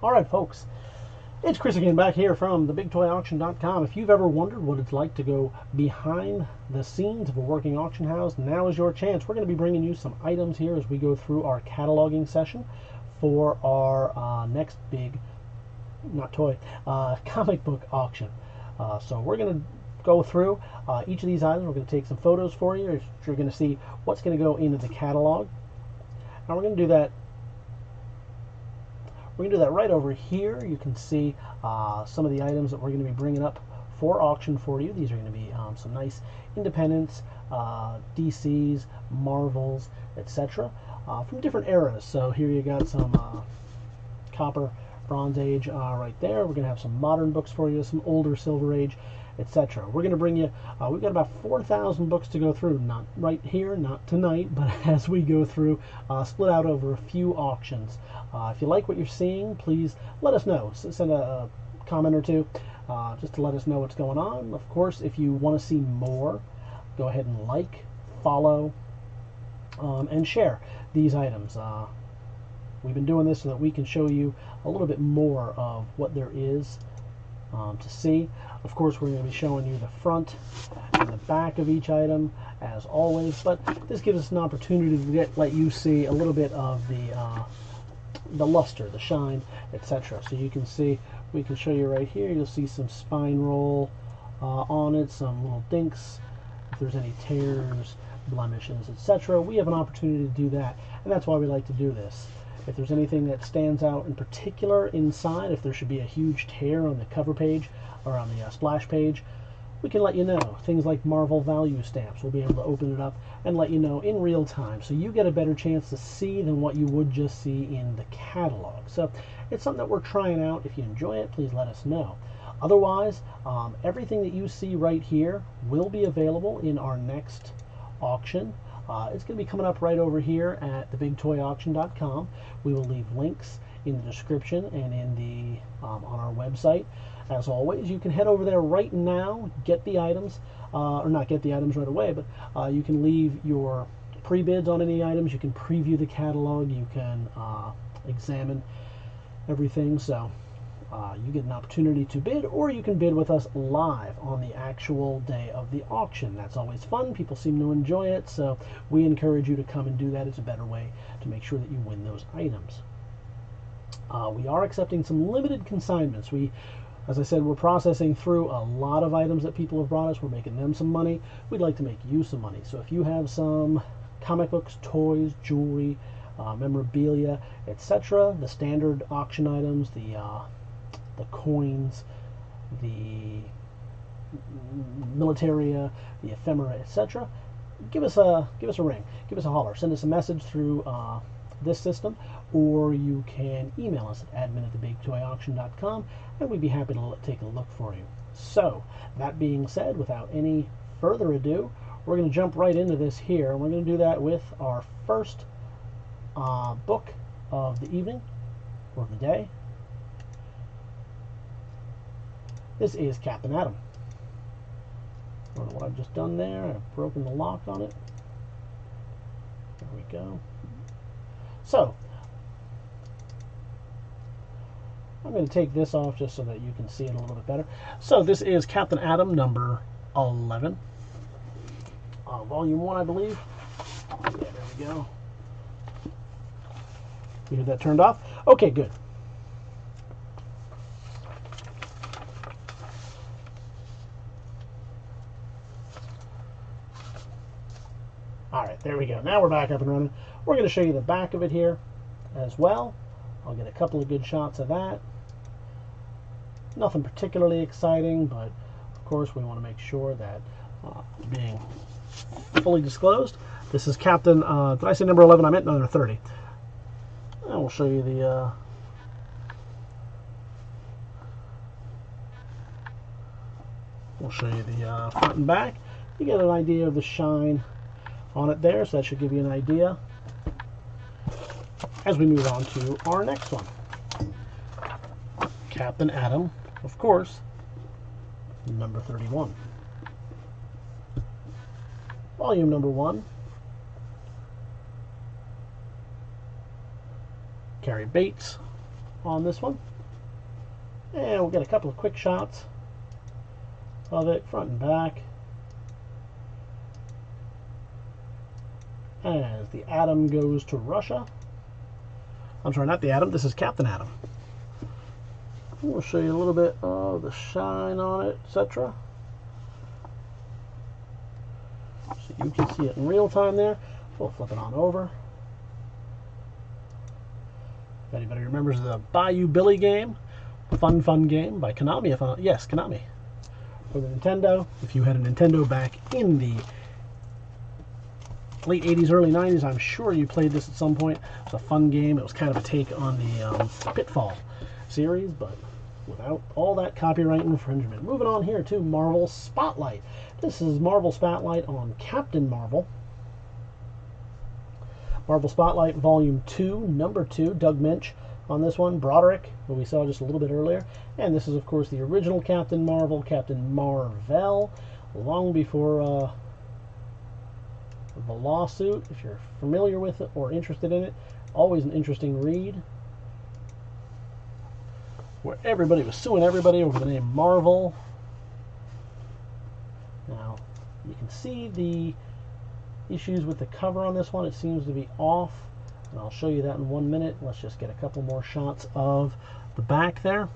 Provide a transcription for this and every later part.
All right, folks, it's Chris again back here from TheBigToyAuction.com. If you've ever wondered what it's like to go behind the scenes of a working auction house, now is your chance. We're going to be bringing you some items here as we go through our cataloging session for our next big, not toy, comic book auction. So we're going to go through each of these items. We're going to take some photos for you. You're going to see what's going to go into the catalog. And we're going to do that. We're going to do that right over here. You can see some of the items that we're going to be bringing up for auction for you. These are going to be some nice independents, DCs, Marvels, etc. From different eras. So here you got some Copper, Bronze Age right there. We're going to have some modern books for you, some older Silver Age, etc. We're going to bring you, we've got about 4,000 books to go through, not right here, not tonight, but as we go through, split out over a few auctions. If you like what you're seeing, please let us know. Send a comment or two just to let us know what's going on. Of course, if you want to see more, go ahead and like, follow, and share these items. We've been doing this so that we can show you a little bit more of what there is to see. Of course, we're going to be showing you the front and the back of each item as always, but this gives us an opportunity to let you see a little bit of the luster, the shine, etc. So you can see, we can show you right here, you'll see some spine roll on it, some little dinks, if there's any tears, blemishes, etc. We have an opportunity to do that, and that's why we like to do this. If there's anything that stands out in particular inside, if there should be a huge tear on the cover page or on the splash page, we can let you know. Things like Marvel value stamps, we'll be able to open it up and let you know in real time, so you get a better chance to see than what you would just see in the catalog. So it's something that we're trying out. If you enjoy it, please let us know. Otherwise, everything that you see right here will be available in our next auction. It's going to be coming up right over here at TheBigToyAuction.com. We will leave links in the description and in the on our website. As always, you can head over there right now, get the items, or not get the items right away, but you can leave your pre-bids on any items. You can preview the catalog. You can examine everything. So you get an opportunity to bid, or you can bid with us live on the actual day of the auction. That's always fun. People seem to enjoy it, so we encourage you to come and do that. It's a better way to make sure that you win those items. We are accepting some limited consignments. As I said, we're processing through a lot of items that people have brought us. We're making them some money. We'd like to make you some money. So if you have some comic books, toys, jewelry, memorabilia, etc., the standard auction items, the coins, the militaria, the ephemera, etc., give us a ring, give us a holler, send us a message through this system, or you can email us at admin@TheBigToyAuction.com, and we'd be happy to take a look for you. So that being said, without any further ado, we're going to jump right into this here, and we're going to do that with our first book of the evening or the day. This is Captain Atom. I don't know what I've just done there. I've broken the lock on it. There we go. So, I'm going to take this off just so that you can see it a little bit better. So this is Captain Atom number 11. Volume 1, I believe. Yeah, there we go. You hear that turned off? Okay, good. Alright, there we go. Now we're back up and running. We're going to show you the back of it here as well. I'll get a couple of good shots of that. Nothing particularly exciting, but of course we want to make sure that being fully disclosed. This is Captain, did I say number 11? I meant number 30. And we'll show you the front and back. You get an idea of the shine on it there, so that should give you an idea as we move on to our next one. Captain Atom, of course, number 31. Volume number 1. Carrie Bates on this one. And we'll get a couple of quick shots of it, front and back. As the Atom goes to Russia. I'm sorry, not the Atom, this is Captain Atom. We'll show you a little bit of the shine on it, etc. So you can see it in real time there. We'll flip it on over. If anybody remembers the Bayou Billy game, fun game by Konami. Yes, Konami. For the Nintendo. If you had a Nintendo back in the late 80s, early 90s, I'm sure you played this at some point. It's a fun game. It was kind of a take on the Pitfall series, but without all that copyright infringement. Moving on here to Marvel Spotlight. This is Marvel Spotlight on Captain Marvel. Marvel Spotlight Volume 2, Number 2, Doug Minch on this one. Broderick, who we saw just a little bit earlier. And this is, of course, the original Captain Marvel, Captain Marvel, long before the lawsuit. If you're familiar with it or interested in it, always an interesting read, where everybody was suing everybody over the name Marvel. Now, you can see the issues with the cover on this one. It seems to be off, and I'll show you that in 1 minute. Let's just get a couple more shots of the back there.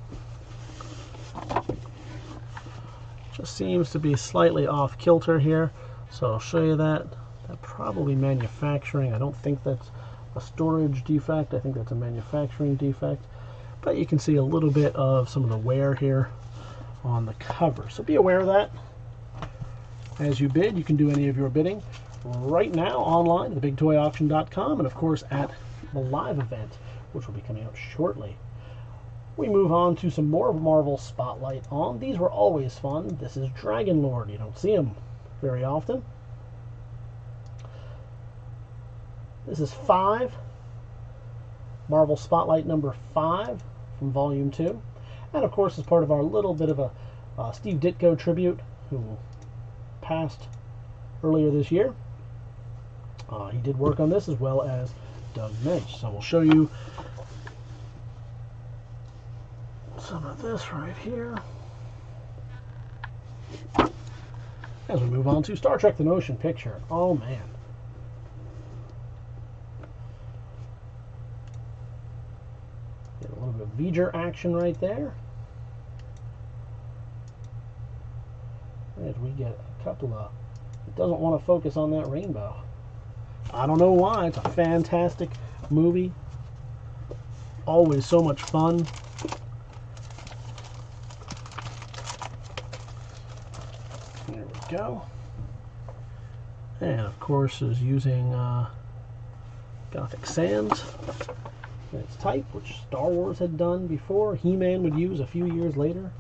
Just seems to be slightly off kilter here, so I'll show you that. That's probably manufacturing. I don't think that's a storage defect. I think that's a manufacturing defect. But you can see a little bit of some of the wear here on the cover. So be aware of that. As you bid, you can do any of your bidding right now online at TheBigToyAuction.com, and of course at the live event, which will be coming out shortly. We move on to some more Marvel Spotlight on. These were always fun. This is Dragon Lord. You don't see them very often. This is 5. Marvel Spotlight number 5 from Volume 2. And of course, as part of our little bit of a Steve Ditko tribute, who passed earlier this year. He did work on this as well as Doug Minch. So we'll show you some of this right here as we move on to Star Trek The Motion Picture. Oh man. Get a little bit of V'ger action right there. As we get a couple of... It doesn't want to focus on that rainbow. I don't know why. It's a fantastic movie. Always so much fun. There we go. And of course is using Gothic Sands in its type, which Star Wars had done before. He-Man would use a few years later.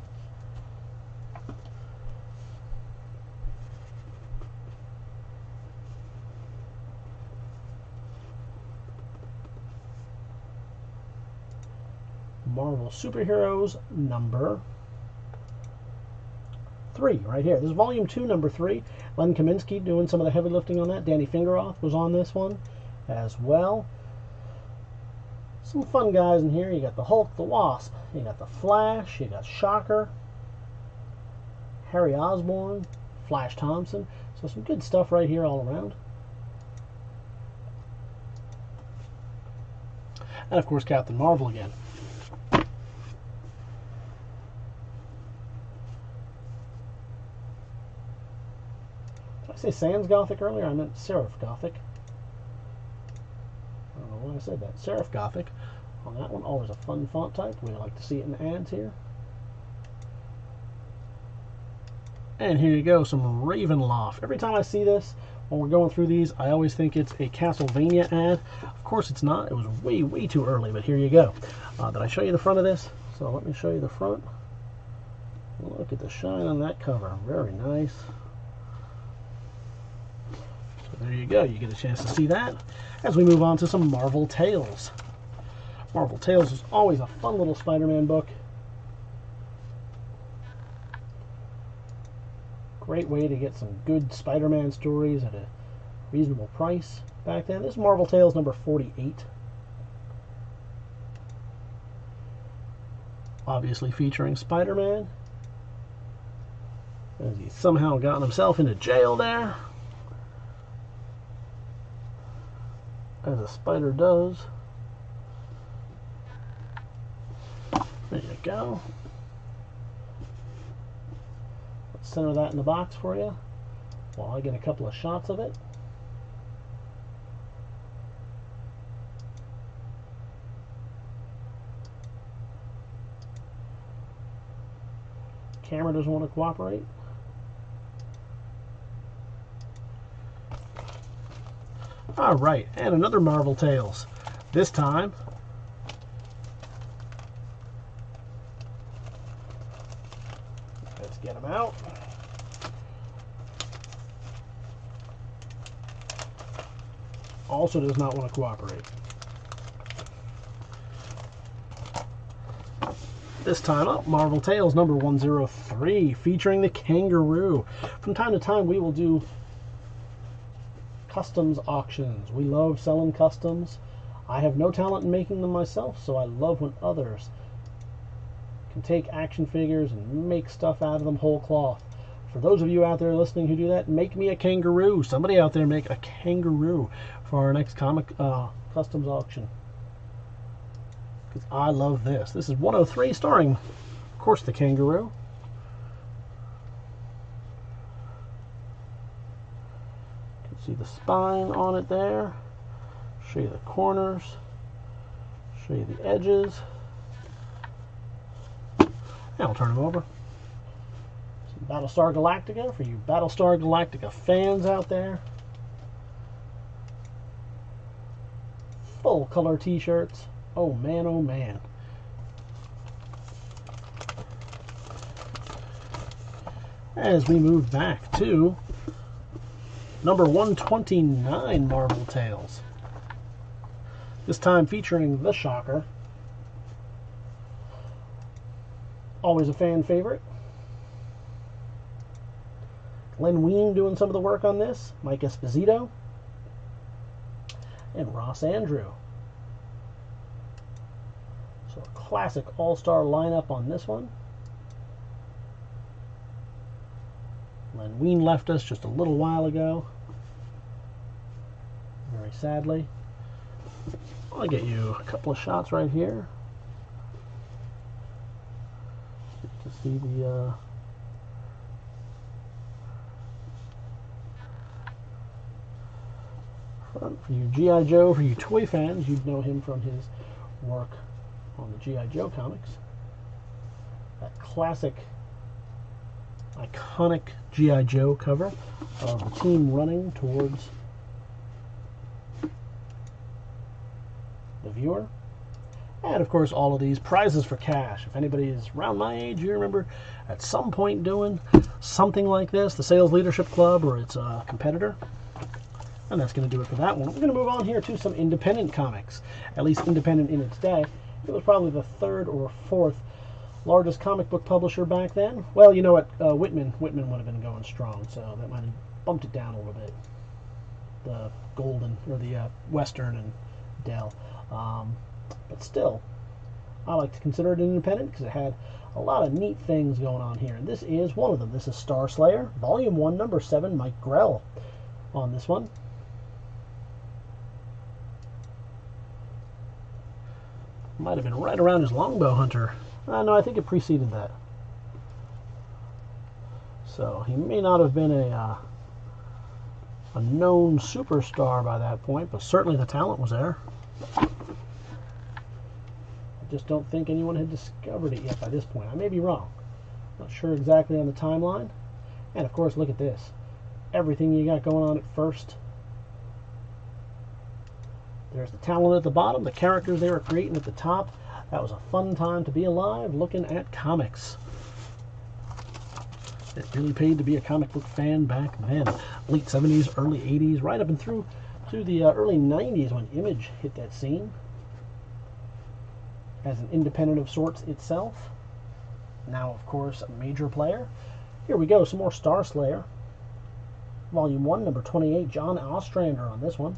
Marvel Superheroes number 3 right here. This is Volume 2, number 3. Len Kaminsky doing some of the heavy lifting on that. Danny Fingeroth was on this one as well. Some fun guys in here. You got the Hulk, the Wasp, you got the Flash, you got Shocker, Harry Osborn, Flash Thompson. So some good stuff right here all around. And of course Captain Marvel again. Did I say Sans Gothic earlier? I meant Serif Gothic. I don't know why I said that. Serif Gothic on that one. Always a fun font type. We like to see it in the ads here. And here you go, some Ravenloft. Every time I see this, when we're going through these, I always think it's a Castlevania ad. Of course it's not. It was way too early, but here you go. Did I show you the front of this? So let me show you the front. Look at the shine on that cover. Very nice. So there you go. You get a chance to see that. As we move on to some Marvel Tales. Marvel Tales is always a fun little Spider-Man book. Great way to get some good Spider-Man stories at a reasonable price back then. This is Marvel Tales number 48. obviously featuring Spider-Man, as he's somehow gotten himself into jail there, as a spider does. There you go. Let's center that in the box for you while I get a couple of shots of it. Camera doesn't want to cooperate. All right, and another Marvel Tales. This time, let's get them out. Also does not want to cooperate. This time up, Marvel Tales number 103, featuring the Kangaroo. From time to time, we will do customs auctions. We love selling customs. I have no talent in making them myself, so I love when others can take action figures and make stuff out of them whole cloth. For those of you out there listening who do that, make me a kangaroo. Somebody out there make a kangaroo for our next comic customs auction. Because I love this. This is 103, starring, of course, the Kangaroo. You can see the spine on it there. Show you the corners. Show you the edges. And I'll turn them over. Some Battlestar Galactica for you Battlestar Galactica fans out there. Full color t-shirts. Oh man, oh man. As we move back to number 129 Marvel Tales. This time featuring the Shocker. Always a fan favorite. Len Wein doing some of the work on this. Mike Esposito. And Ross Andrew. So a classic all-star lineup on this one. Len Wein left us just a little while ago, very sadly. I'll get you a couple of shots right here to see the front. For you G.I. Joe, for you toy fans, you'd know him from his work on the G.I. Joe comics. That classic, iconic G.I. Joe cover of the team running towards the viewer. And of course, all of these prizes for cash. If anybody is around my age, you remember at some point doing something like this, the Sales Leadership Club or its competitor. And that's going to do it for that one. We're going to move on here to some independent comics, at least independent in its day. It was probably the third or fourth largest comic book publisher back then. Well, you know what, Whitman would have been going strong, so that might have bumped it down a little bit. The Golden, or the Western and Dell. But still, I like to consider it independent because it had a lot of neat things going on here. And this is one of them. This is Star Slayer, Volume 1, Number 7, Mike Grell on this one. Might have been right around his Longbow Hunter. No, I think it preceded that. So he may not have been a known superstar by that point, but certainly the talent was there. I just don't think anyone had discovered it yet by this point. I may be wrong. Not sure exactly on the timeline. And of course, look at this. Everything you got going on at first. There's the talent at the bottom, the characters they were creating at the top. That was a fun time to be alive looking at comics. It really paid to be a comic book fan back then. Late 70s, early 80s, right up and through the early 90s when Image hit that scene as an independent of sorts itself. Now, of course, a major player. Here we go, some more Star Slayer. Volume 1, Number 28, John Ostrander on this one.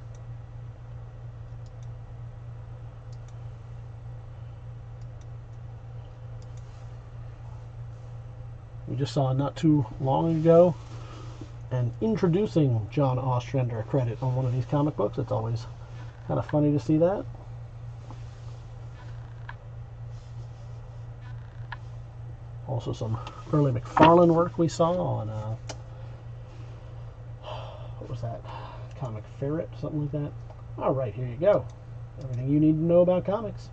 we just saw not too long ago. And introducing John Ostrander credit on one of these comic books. It's always kind of funny to see that. Also some early McFarlane work we saw on, what was that? Comic Ferret, something like that. All right, here you go. Everything you need to know about comics.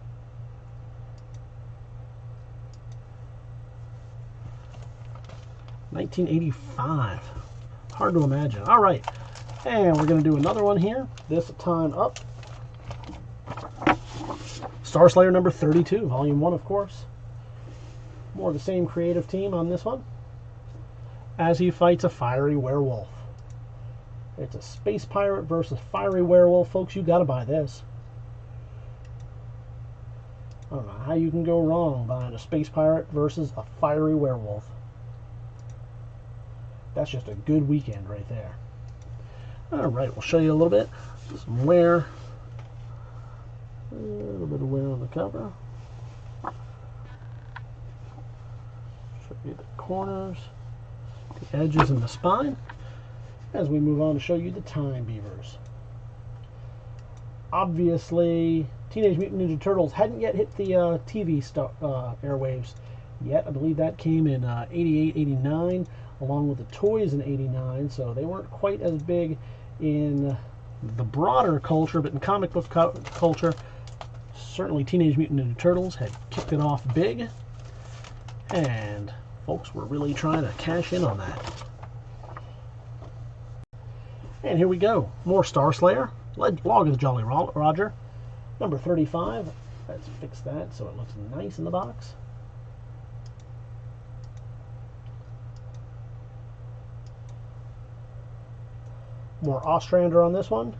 $1985. Hard to imagine. All right, and we're going to do another one here. This time up. Star Slayer number 32, volume 1, of course. More of the same creative team on this one. As he fights a fiery werewolf. It's a space pirate versus fiery werewolf. Folks, you got to buy this. I don't know how you can go wrong buying a space pirate versus a fiery werewolf. That's just a good weekend right there. All right, we'll show you a little bit. Some wear. A little bit of wear on the cover. Show you the corners, the edges, and the spine. As we move on to show you the Time Beavers. Obviously, Teenage Mutant Ninja Turtles hadn't yet hit the TV airwaves yet. I believe that came in 88, 89, along with the toys in 89, so they weren't quite as big in the broader culture, but in comic book culture, certainly Teenage Mutant Ninja Turtles had kicked it off big, and folks were really trying to cash in on that. And here we go. More Star Slayer. Log of the Jolly Roger. Number 35. Let's fix that so it looks nice in the box. More Ostrander on this one.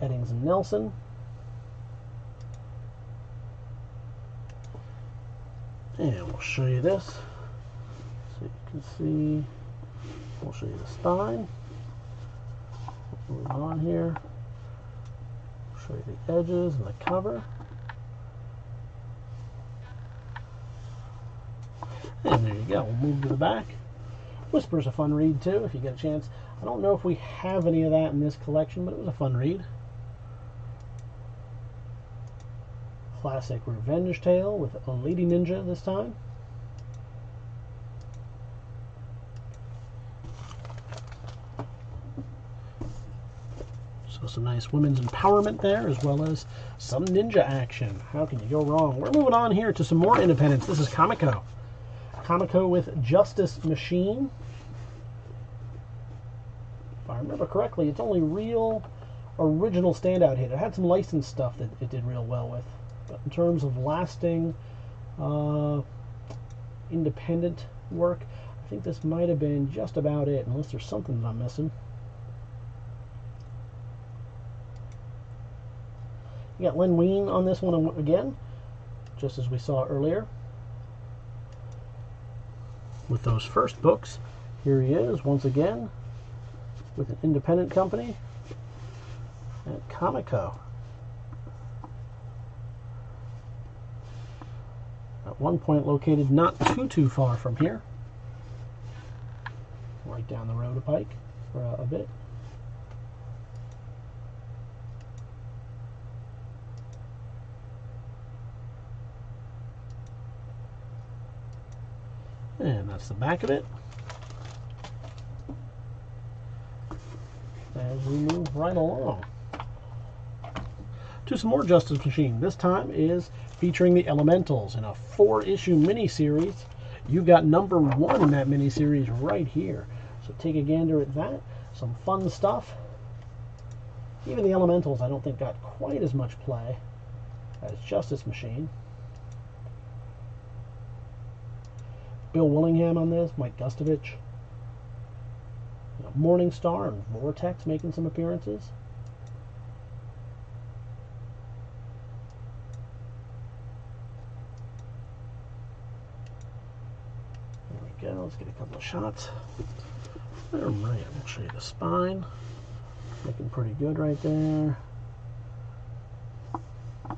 Eddings and Nelson. And we'll show you this. So you can see. We'll show you the spine. Move on here. Show you the edges and the cover. And there you go. We'll move to the back. Whisper's a fun read too, if you get a chance. I don't know if we have any of that in this collection, but it was a fun read. Classic revenge tale with a lady ninja this time. So some nice women's empowerment there, as well as some ninja action. How can you go wrong? We're moving on here to some more independents. This is Comico. Comico with Justice Machine. If I remember correctly, it's only real original standout hit. It had some licensed stuff that it did real well with. But in terms of lasting independent work, I think this might have been just about it, unless there's something that I'm missing. You got Len Wein on this one again, just as we saw earlier. With those first books, here he is once again with an independent company at Comico. At one point located not too far from here, right down the road a pike for a bit. And that's the back of it. As we move right along to some more Justice Machine. This time is featuring the Elementals in a 4-issue miniseries. You've got number 1 in that miniseries right here. So take a gander at that. Some fun stuff. Even the Elementals I don't think got quite as much play as Justice Machine. Bill Willingham on this, Mike Gustovich. Morningstar and Vortex making some appearances. There we go. Let's get a couple of shots. All right, we'll show you the spine. Looking pretty good right there. I'd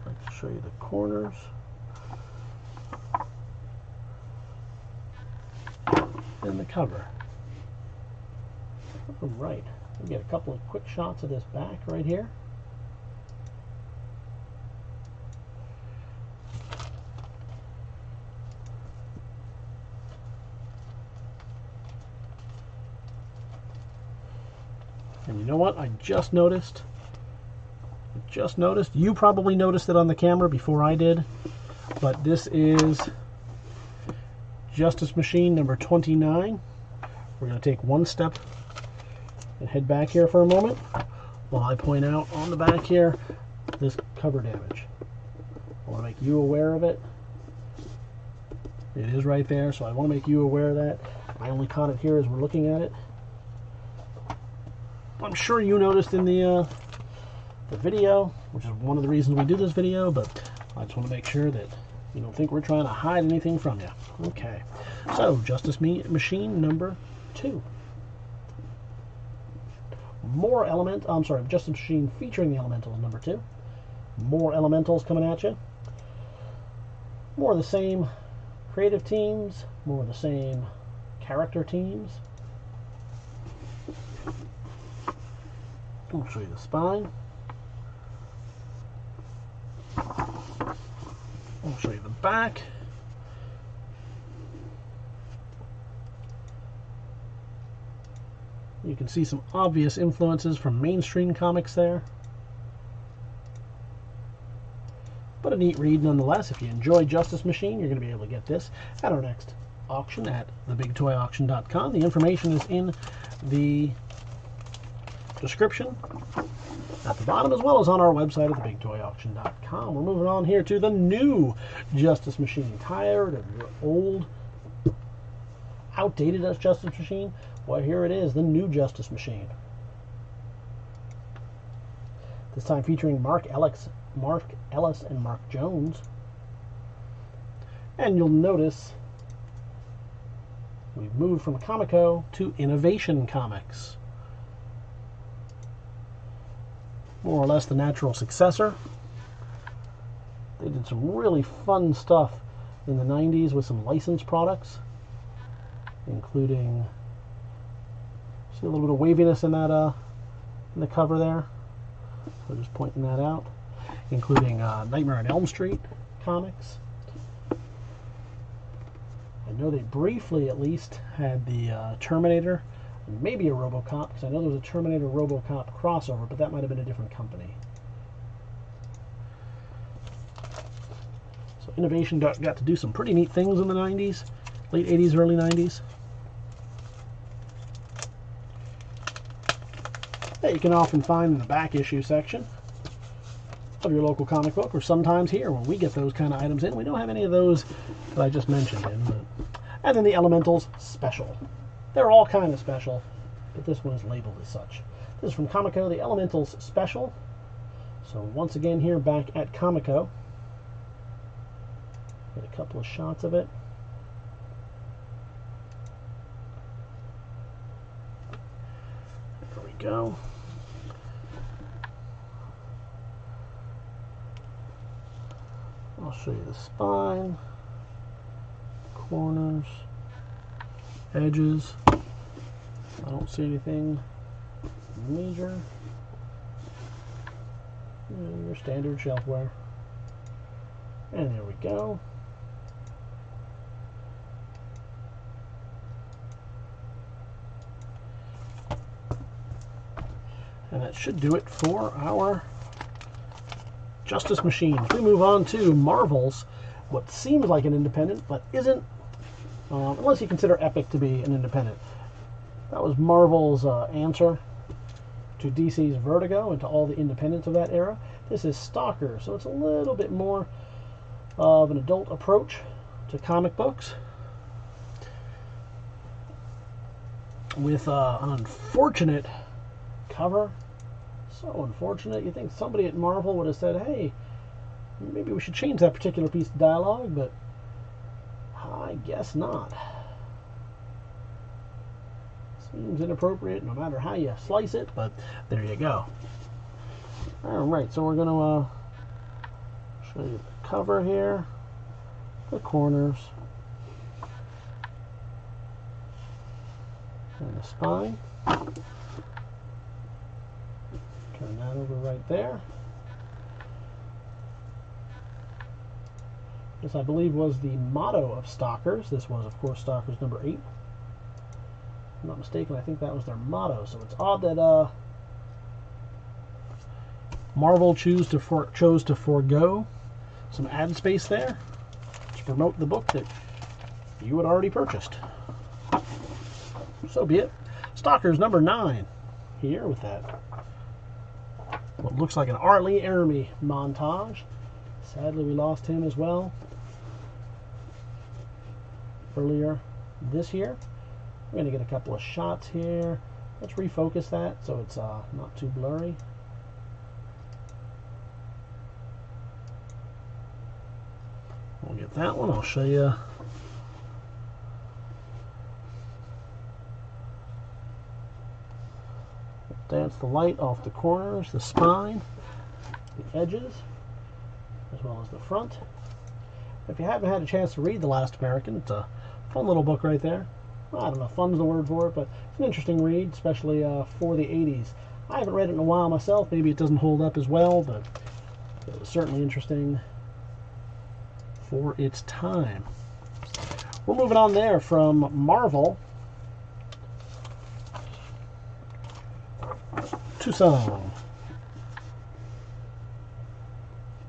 like to show you the corners. and the cover. All right, we get a couple of quick shots of this back right here. And you know what? I just noticed, you probably noticed it on the camera before I did, but this is Justice Machine number 29. We're going to take one step and head back here for a moment while I point out on the back here this cover damage. I want to make you aware of it. It is right there, so I want to make you aware of that. I only caught it here as we're looking at it. I'm sure you noticed in the video, which is one of the reasons we do this video, but I just want to make sure that you don't think we're trying to hide anything from you. Okay, so Justice Machine number 2. Justice Machine featuring the Elementals number 2. More Elementals coming at you. More of the same creative teams, more of the same character teams. I'll show you the spine. I'll show you the back. You can see some obvious influences from mainstream comics there. But a neat read nonetheless. If you enjoy Justice Machine, you're going to be able to get this at our next auction at TheBigToyAuction.com. The information is in the description at the bottom, as well as on our website at TheBigToyAuction.com. We're moving on here to the new Justice Machine. Tired of your old, outdated Justice Machine? Well, here it is, the new Justice Machine. This time featuring Mark Ellis and Mark Jones. And you'll notice we've moved from Comico to Innovation Comics. More or less the natural successor. They did some really fun stuff in the 90s with some licensed products, including, see a little bit of waviness in that in the cover there, so just pointing that out, including Nightmare on Elm Street comics. I know they briefly at least had the Terminator, maybe a RoboCop, because I know there was a Terminator RoboCop crossover, but that might have been a different company. So Innovation got to do some pretty neat things in the 90s, late 80s, early 90s. That you can often find in the back issue section of your local comic book, or sometimes here when we get those kind of items in. We don't have any of those that I just mentioned in. And then the Elementals Special. They're all kind of special, but this one is labeled as such. This is from Comico, the Elementals Special. So once again here back at Comico. Get a couple of shots of it. There we go. I'll show you the spine, corners, edges. I don't see anything major. Your standard shelfware. And there we go. And that should do it for our Justice Machines. We move on to Marvel's, what seems like an independent, but isn't, unless you consider Epic to be an independent. That was Marvel's answer to DC's Vertigo and to all the independents of that era. This is Stalker, so it's a little bit more of an adult approach to comic books, with an unfortunate cover. So unfortunate. You think somebody at Marvel would have said, hey, maybe we should change that particular piece of dialogue, but I guess not. Seems inappropriate no matter how you slice it, but there you go. Alright, so we're going to show you the cover here, the corners, and the spine. Turn that over right there. This, I believe, was the motto of Stalkers. This was, of course, Stalkers number 8. If I'm not mistaken, I think that was their motto. So it's odd that Marvel chose to forego some ad space there to promote the book that you had already purchased. So be it. Stalkers number 9 here with that what looks like an R. Lee Ermey montage. Sadly, we lost him as well earlier this year. We're going to get a couple of shots here. Let's refocus that so it's not too blurry. We'll get that one. I'll show you. Dance the light off the corners, the spine, the edges, as well as the front. If you haven't had a chance to read The Last American, it's a fun little book right there. Well, I don't know if fun's the word for it, but it's an interesting read, especially for the 80s. I haven't read it in a while myself. Maybe it doesn't hold up as well, but it was certainly interesting for its time. We're moving on there from Marvel to some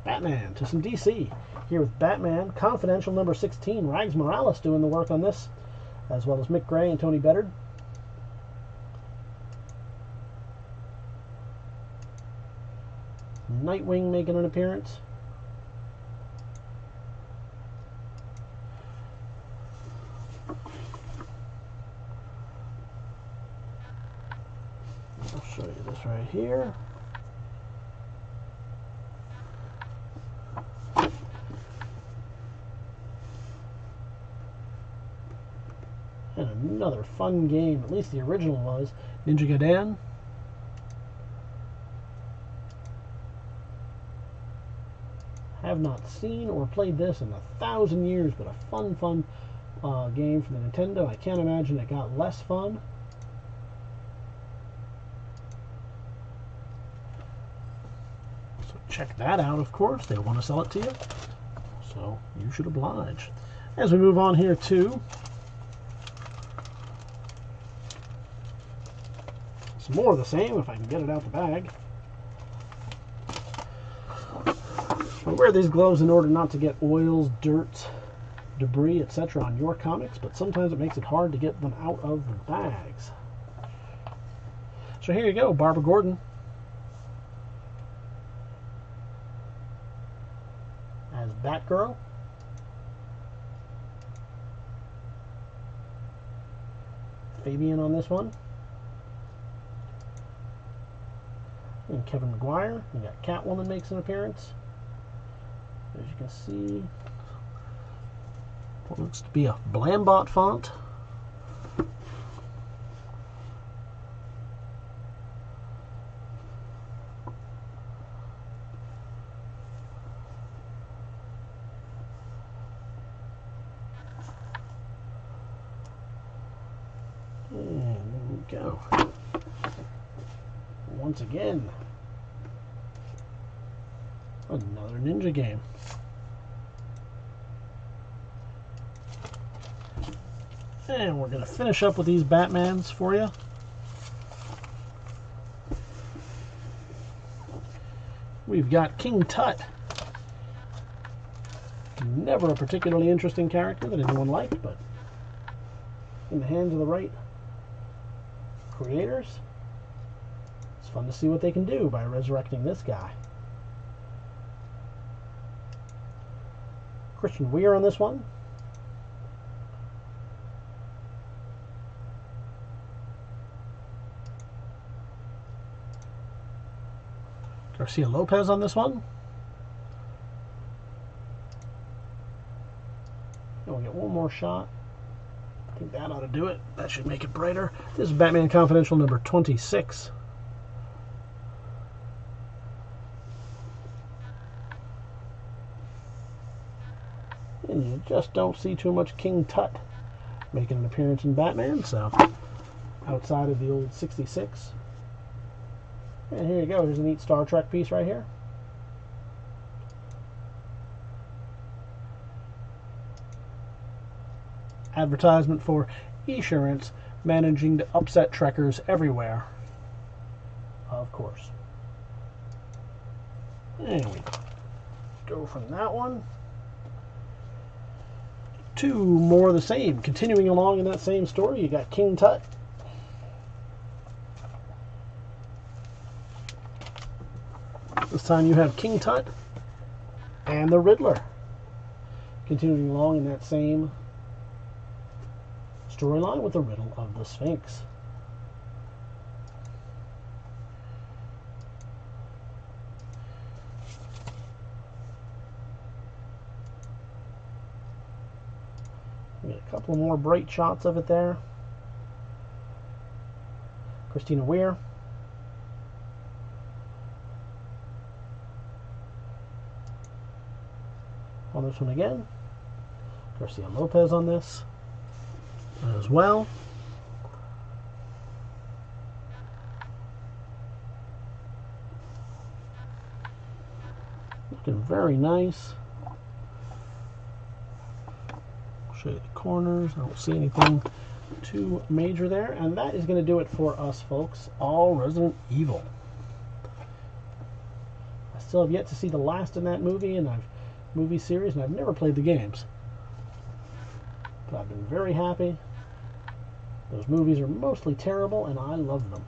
Batman, to some DC. Here with Batman Confidential number 16. Rags Morales doing the work on this, as well as Mick Gray and Tony Bedard. Nightwing making an appearance. I'll show you this right here. And another fun game, at least the original was, Ninja Gaiden. Have not seen or played this in 1,000 years, but a fun game for the Nintendo. I can't imagine it got less fun. So check that out, of course. They want to sell it to you, so you should oblige. As we move on here to some more of the same, if I can get it out the bag. I wear these gloves in order not to get oils, dirt, debris, etc. on your comics, but sometimes it makes it hard to get them out of the bags. So here you go, Barbara Gordon as Batgirl. Fabian on this one. And Kevin Maguire. We got Catwoman makes an appearance. As you can see, what looks to be a Blambot font. And there we go. Once again, another ninja game. And we're going to finish up with these Batmans for you. We've got King Tut. Never a particularly interesting character that anyone liked, but in the hands of the right creators, it's fun to see what they can do by resurrecting this guy. Christian Weir on this one. Garcia Lopez on this one. And we'll get one more shot. I think that ought to do it. That should make it brighter. This is Batman Confidential number 26. And you just don't see too much King Tut making an appearance in Batman, so outside of the old 66. And here you go. Here's a neat Star Trek piece right here. Advertisement for Esurance, managing to upset trekkers everywhere. Of course. And we go from that one to more of the same. Continuing along in that same story, you got King Tut. This time you have King Tut and the Riddler. Continuing along in that same storyline with the riddle of the Sphinx. We get a couple more bright shots of it there. Christina Weir. On this one again. Garcia Lopez on this as well. Looking very nice. Show you the corners. I don't see anything too major there. And that is going to do it for us, folks. All Resident Evil. I still have yet to see the last in that movie and movie series, and I've never played the games. But I've been very happy. Those movies are mostly terrible, and I love them.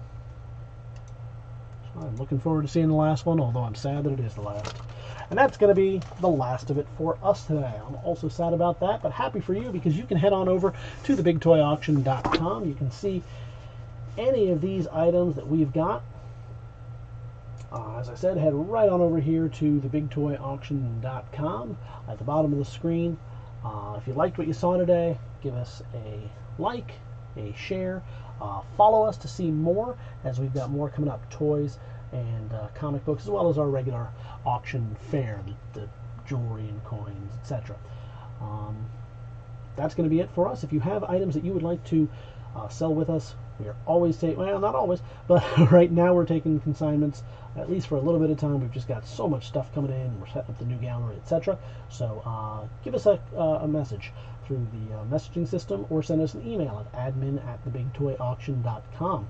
So I'm looking forward to seeing the last one, although I'm sad that it is the last. And that's going to be the last of it for us today. I'm also sad about that, but happy for you because you can head on over to TheBigToyAuction.com. You can see any of these items that we've got. As I said, head right on over here to TheBigToyAuction.com. At the bottom of the screen, if you liked what you saw today, give us a like, a share, follow us to see more as we've got more coming up, toys and comic books, as well as our regular auction fare, the jewelry and coins, etc. That's going to be it for us. If you have items that you would like to sell with us, we are always taking, well, not always, but right now we're taking consignments, at least for a little bit of time. We've just got so much stuff coming in. We're setting up the new gallery, etc. So give us a message through the messaging system or send us an email at admin@TheBigToyAuction.com.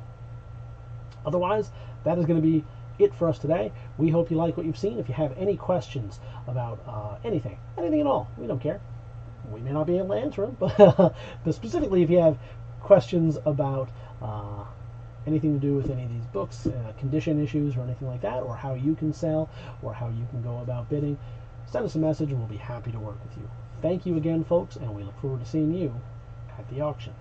Otherwise, that is going to be it for us today. We hope you like what you've seen. If you have any questions about anything at all, we don't care. We may not be able to answer them, but specifically if you have questions about anything to do with any of these books, condition issues or anything like that, or how you can sell, or how you can go about bidding, send us a message and we'll be happy to work with you. Thank you again, folks, and we look forward to seeing you at the auction.